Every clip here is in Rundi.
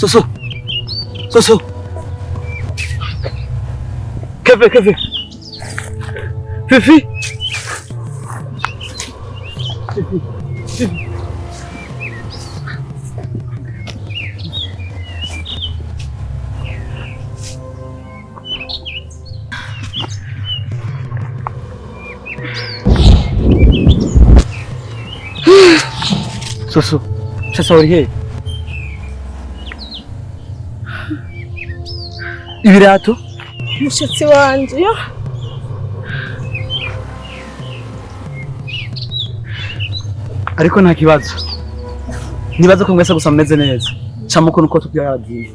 Soso. Soso. Keve. Fifi. Soso. Sasa uri he? Ibirato? Umushatsi wanje yo. Ariko nta kibazo. Nibaza ko mwese gusa mumeze neza. Camuko nuko tubyaragiye.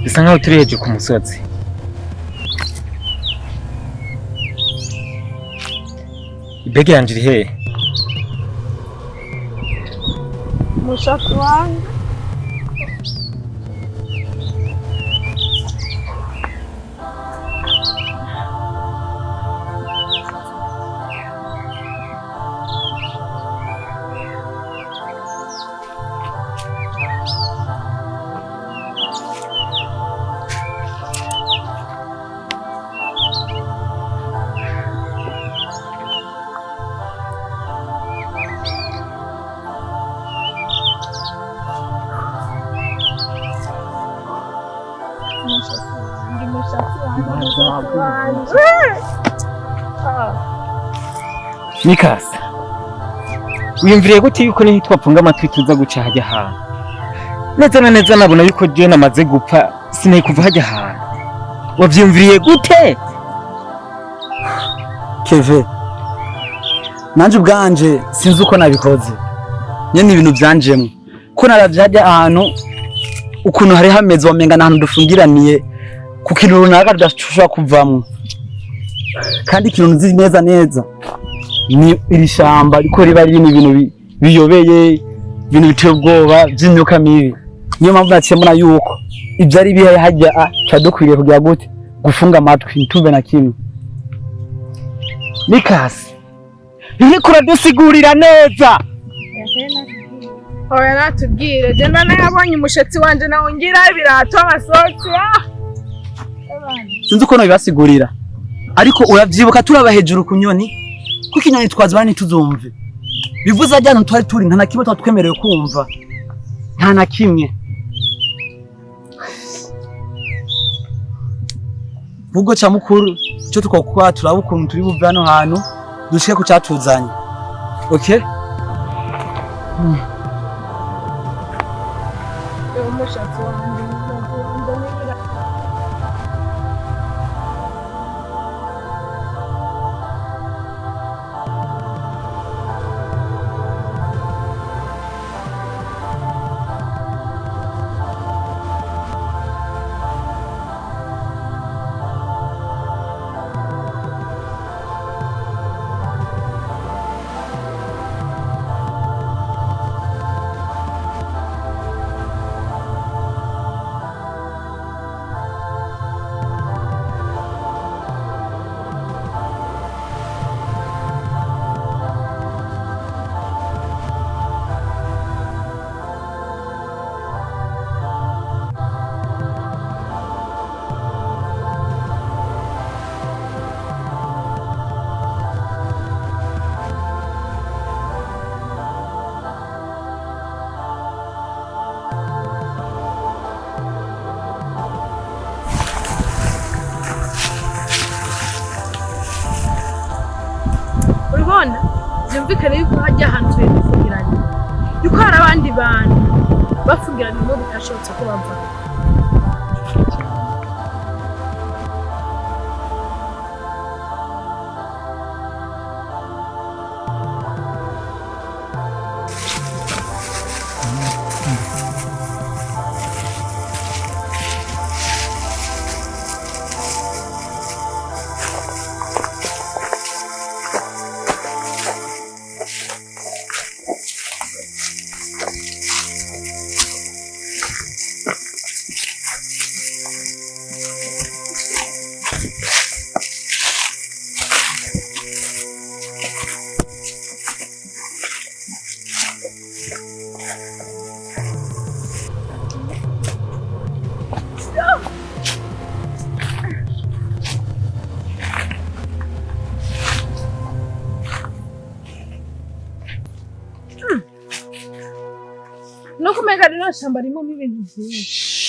Bisa nkaho turi hejuru ku musozi. Ibege yanje iri hehe? Umushatsi wanje. Nikasa. Uyumviriye gute yuko ni twapfunga amatwi tuza guca hajya hantu? Neza na neza nabona yuko je namaze gupfa sineye kuva hajya hantu. Wavyumviriye gute? Keve. Nanje ubwanje sinzi uko nabikoze. Nyene ibintu byanjemo. Ko naravye hajya ahantu ukuntu hari hameze wamenga nahantu dufungiraniye ku kintu runaka tudashobora kuvamwo. Kandi ikintu nzi neza ni iri shamba ariko riba ririmo ibintu biyobeye, ibintu biteye ubwoba by'imyuka mibi. Niyo mpamvu naciye mbona yuko ibyo ari bihe hajya cadukwiriye kugira gute gufunga amatwi ntumve na kimwe. Nikasi iriko uradusigurira neza. Oya natubwire, je nabonye umushatsi wanje nawe ngira ibirato amasotsi. Sinzi uko nabibasigurira. Ariko uravyibuka turaba hejuru ku nyoni kuko inyoni twazibana ntituzumve. Bivuze ajyana twari turi nta nakimwe twatwemerewe kumva. Nta na kimwe. Vugo cha mukuru cyo tukokwa turaba ukuntu turi buve hano hantu dushike ku cyatuzanye. Okay? Umushatsi wanje byumvikane yuko hajya ahantu turi gufungirana. Yuko hari abandi bantu bafungirana mu bitashobotse ko bava. no kumenga rino shamba ririmo ibintu byinshi.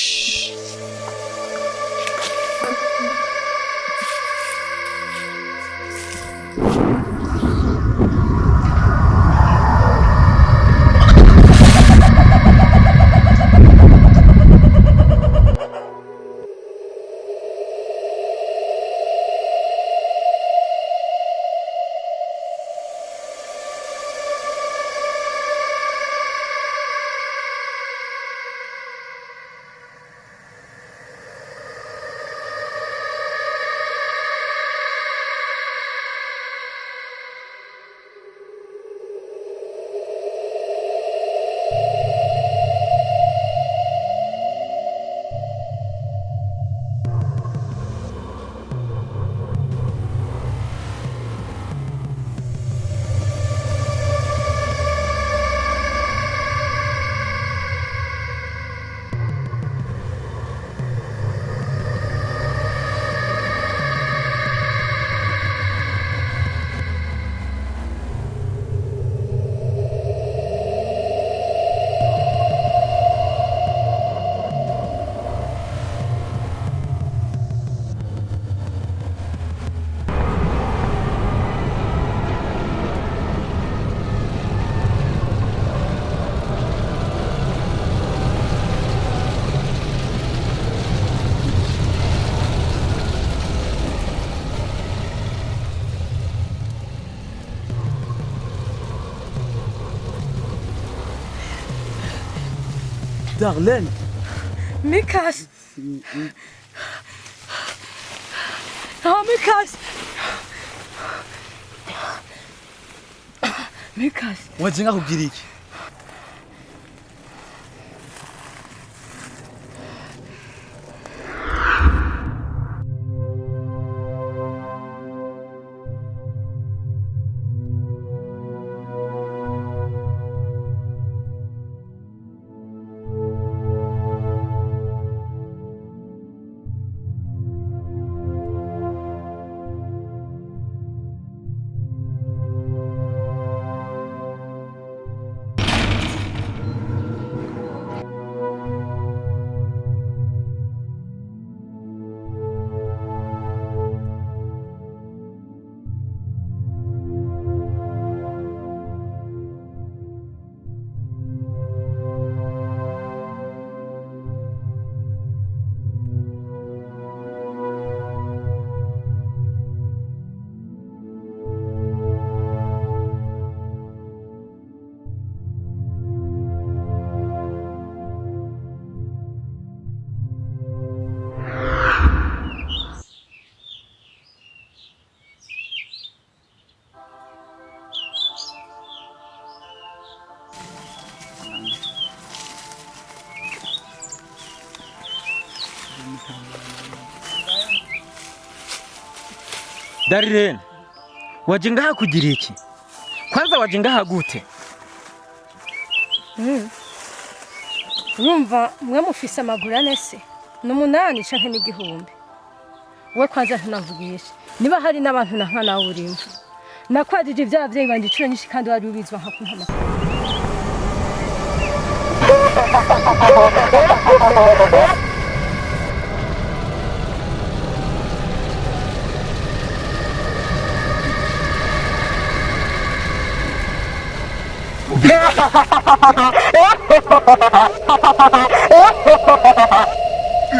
Darlene. Mikas. Mikas. Mikas. Waje ngakubwira iki? Darlene, waje ngaha kugira iki? Kwanza waje ngaha gute? Urumva mwe mufise amaguru ane se? N'umunani canke n'igihumbi. We kwanza ntunavugisha. Niba hari n'abantu na nkana urimo. Nakwajije ivy'abavyeyi banje incuro nyinshi kandi wari ubizwa nka kuntama.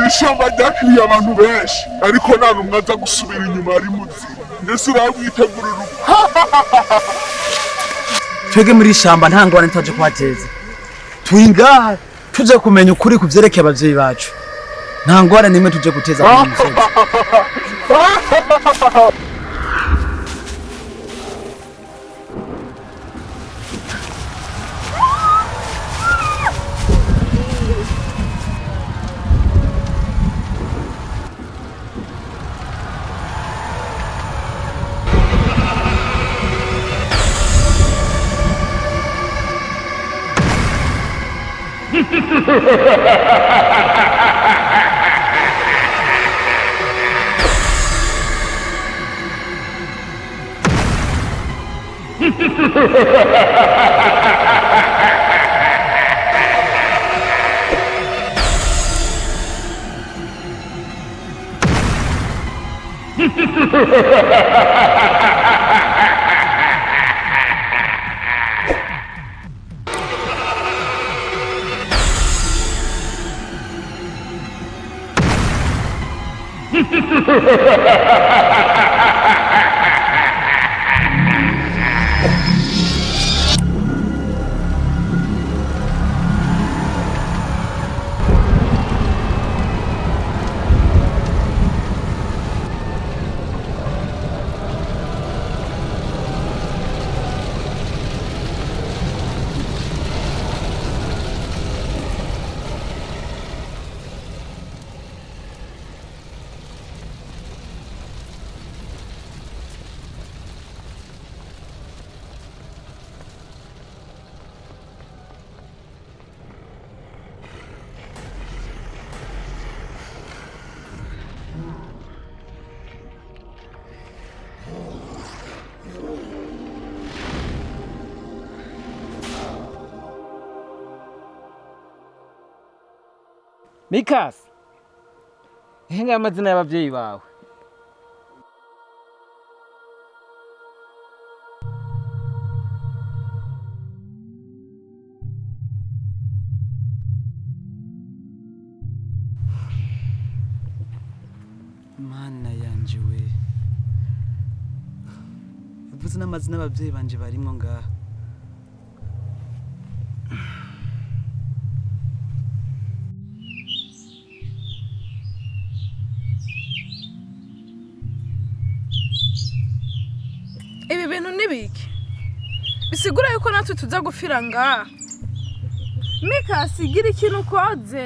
Ishamba ryakiriye abantu benshi ariko nta numwe aza gusubira inyuma ari muzima. Ndetse urabwitegurira Twege muri shamba nta ngorane twaje kuhateza. Turi ngaha tuje kumenya ukuri kuvyerekeye abavyeyi bacu. Nta ngorane nimwe tuje guteza muri musozi. Mikasi, henga amazina y'abavyeyi bawe. Mana yanje we, uvuze n'amazina y'abavyeyi banje barimwo ngaha. Ibi bintu nibiki bisigura yuko natwe tuza gufira ngaha. Mikasi, gira ikintu ukoze.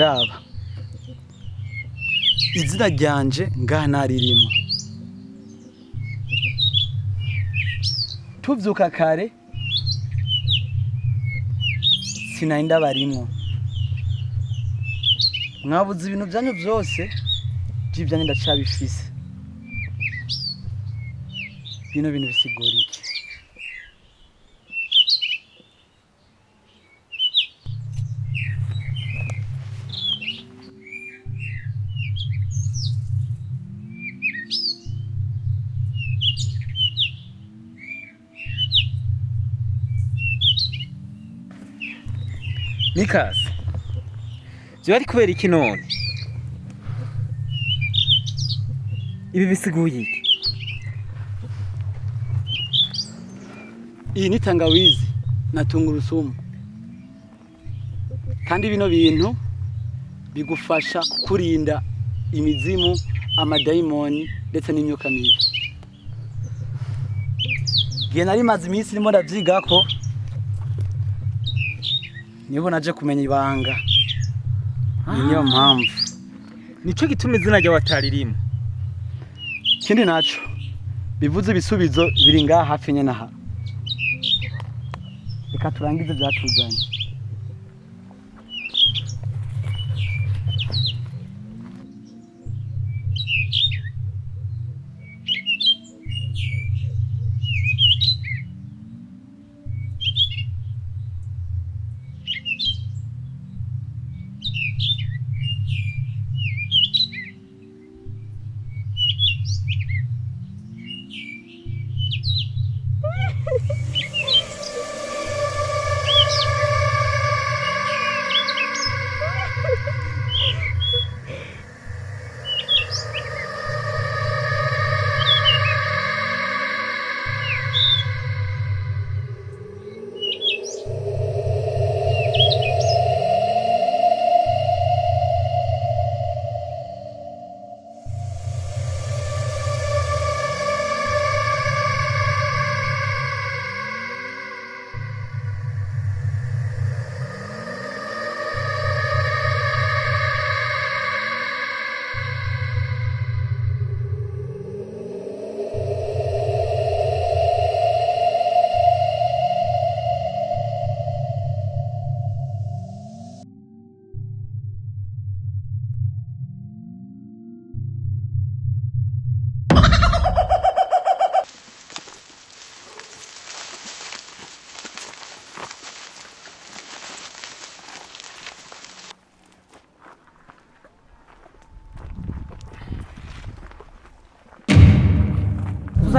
Raba, izina ryanje ngaha naririmo. Tuvyuka kare sinari ndabarimwo. Mwabuze ibintu vyanyu vyose vy'ivyanye ndacabifise. Bino bintu bisigura iki? Mikasi, vyo ari kubera iki none? Ibi bisiguye iki? Iyi ni tangawizi na tungurusumu. Kandi bino bintu bigufasha kurinda imizimu, amadayimoni ndetse n'imyuka mibi. Gihe nari maze iminsi ndimo ndavyigako, niho naje kumenya ibanga. Niyo mpamvu. Nico gituma izina ryawe ataririmo. Kindi naco bivuze ibisubizo biri ngaha hafi nyene aha. Reka turangize byatuzanye.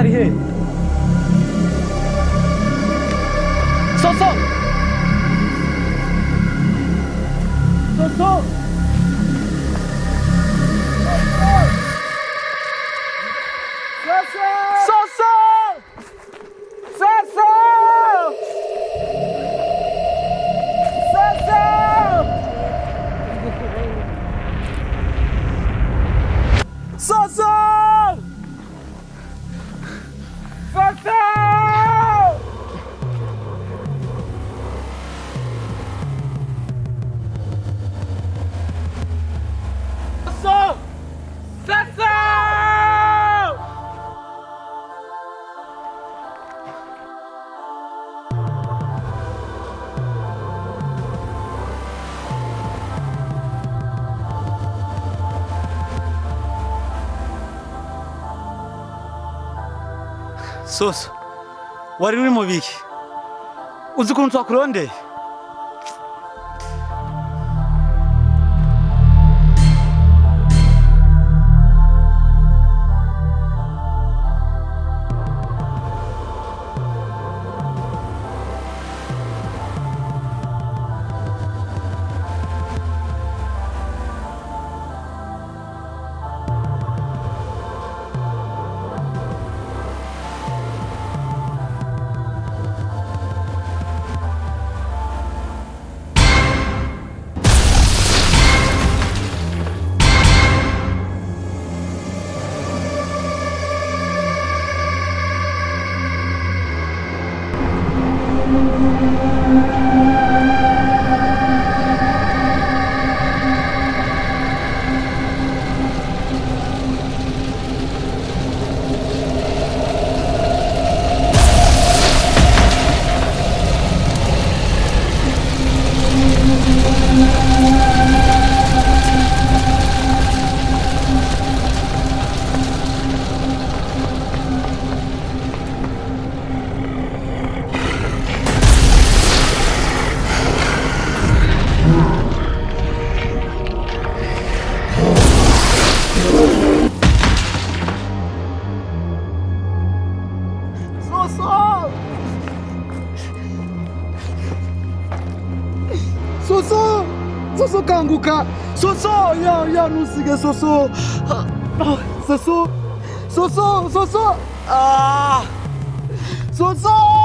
ari he? Soso! Soso! Soso! Soso! Soso! Soso, wari uri mu biki? Uzi ukuntu twakurondeye? Soso! Soso kanguka! Soso! Ya nusige Soso! Soso! Soso! Ah! Soso!